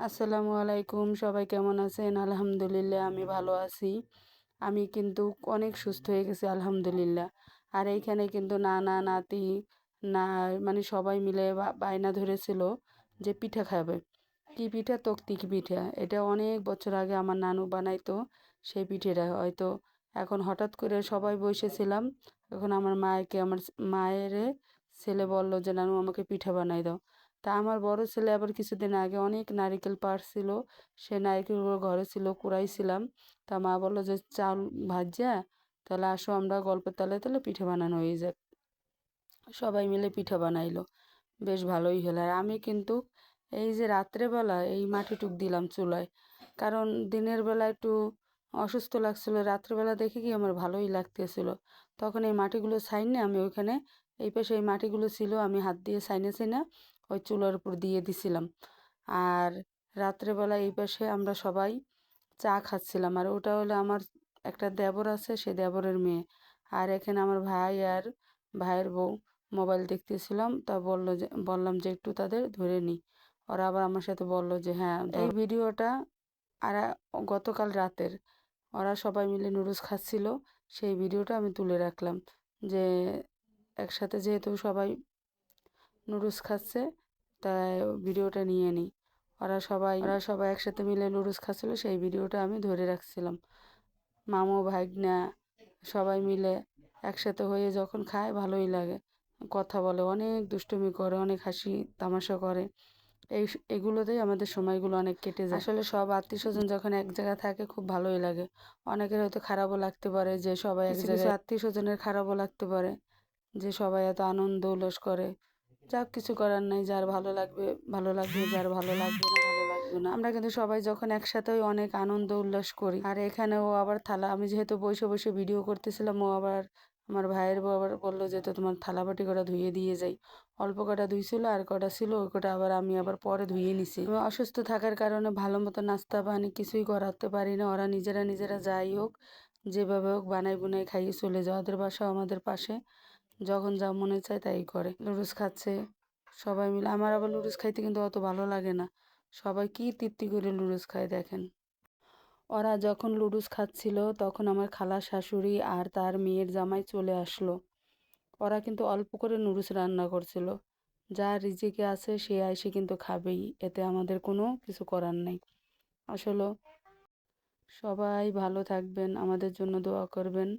আসসালামু আলাইকুম, সবাই কেমন আছেন? আলহামদুলিল্লাহ আমি ভালো আছি। আমি কিন্তু অনেক সুস্থ হয়ে গেছি আলহামদুলিল্লাহ। আর এইখানে কিন্তু নানা নাতি না মানে সবাই মিলে বায়না ধরেছিল যে পিঠা খাবে। কি পিঠা? তকতিকি পিঠা। এটা অনেক বছর আগে আমার নানু বানাইতো। সেই পিঠেটা হয়তো এখন হঠাৎ করে সবাই বসেছিলাম। এখন আমার মায়ের ছেলে বলল যে নানু আমাকে পিঠা বানাই দাও। তা আমার বড় ছেলে আবার কিছুদিন আগে অনেক নারিকেল পাড়ছিল। সে নারিকেলগুলো ঘরে ছিল, কুড়াইছিলাম। তা মা বলল যে চাল ভাজা, তাহলে আসো আমরা গল্পের তালে তালে পিঠা বানানো হয়ে যাক। সবাই মিলে পিঠা বানাইলো, বেশ ভালোই হলো। আর আমি কিন্তু এই যে রাত্রেবেলা এই মাটিটুক দিলাম চুলায়, কারণ দিনের বেলা একটু অসুস্থ লাগছিল, রাত্রেবেলা দেখে কি আমার ভালোই লাগতেছিল। তখন এই মাটিগুলো ছাইনে আমি ওইখানে এই পাশে এই মাটিগুলো ছিল, আমি হাত দিয়ে ছাইনে ছাইনে ওই চুলার উপর দিয়ে দিছিলাম। আর রাত্রেবেলা এই পাশে আমরা সবাই চা খাচ্ছিলাম। আর ওটা হলো আমার একটা দেবর আছে, সে দেবরের মেয়ে। আর এখানে আমার ভাই আর ভাইয়ের বউ মোবাইল দেখতেছিলাম। তা বললাম যে একটু তাদের ধরে নিই। ওরা আবার আমার সাথে বলল যে হ্যাঁ এই ভিডিওটা আর গতকাল রাতের ওরা সবাই মিলে নুডলস খাচ্ছিল, সেই ভিডিওটা আমি তুলে রাখলাম যে একসাথে যেহেতু সবাই নুডলস খাচ্ছে, তাই ভিডিওটা নিয়ে নিই। ওরা সবাই একসাথে মিলে নুডলস খাচ্ছিল, সেই ভিডিওটা আমি ধরে রাখছিলাম। মামু ভাগ্না সবাই মিলে একসাথে হয়ে যখন খায় ভালোই লাগে। কথা বলে, অনেক দুষ্টুমি করে, অনেক হাসি তামাশা করে। এই এগুলোতেই আমাদের সময়গুলো অনেক কেটে যায়। আসলে সব আত্মীয় স্বজন যখন এক জায়গায় থাকে খুব ভালোই লাগে। অনেকের হয়তো খারাপও লাগতে পারে যে সবাই এক জায়গায়, আত্মীয় স্বজনের খারাপও লাগতে পারে যে সবাই এত আনন্দ উল্লাস করে। যাক, কিছু করার নাই, যার ভালো লাগবে ভালো লাগবে, যার ভালো লাগবে না ভালো লাগবে না। আমরা কিন্তু সবাই যখন একসাথে অনেক আনন্দ উল্লাস করি। আর এখানে ও আবার থালা, আমি যেহেতু বসে বসে ভিডিও করতেছিলাম, ও আবার আমার ভাইয়ের বউ আবার বললো যে তো তোমার থালা বাটি কটা ধুয়ে দিয়ে যাই। অল্প কটা ধুইছিল, আর কটা ছিল ওই কটা আমি আবার পরে ধুয়ে নিছি। আমি অসুস্থ থাকার কারণে ভালো মতো নাস্তা পানি কিছুই করাতে পারি না। ওরা নিজেরা নিজেরা যাই হোক যেভাবে হোক বানাই বুনাই খাইয়ে চলে যায়। ওদের বাসাও আমাদের পাশে, যখন যা মনে চায় তাই করে। নুডলস খাচ্ছে সবাই মিলে। আমার আবার নুডলস খাইতে কিন্তু অত ভালো লাগে না। সবাই কি তৃপ্তি করে নুডলস খায় দেখেন। ওরা যখন লুডুস খাচ্ছিল তখন আমার খালা শাশুড়ি আর তার মেয়ের জামাই চলে আসলো। ওরা কিন্তু অল্প করে নুডলস রান্না করছিল। যার রিজিকে আছে সে আইসে কিন্তু খাবেই, এতে আমাদের কোনো কিছু করার নেই। আসলে সবাই ভালো থাকবেন, আমাদের জন্য দোয়া করবেন।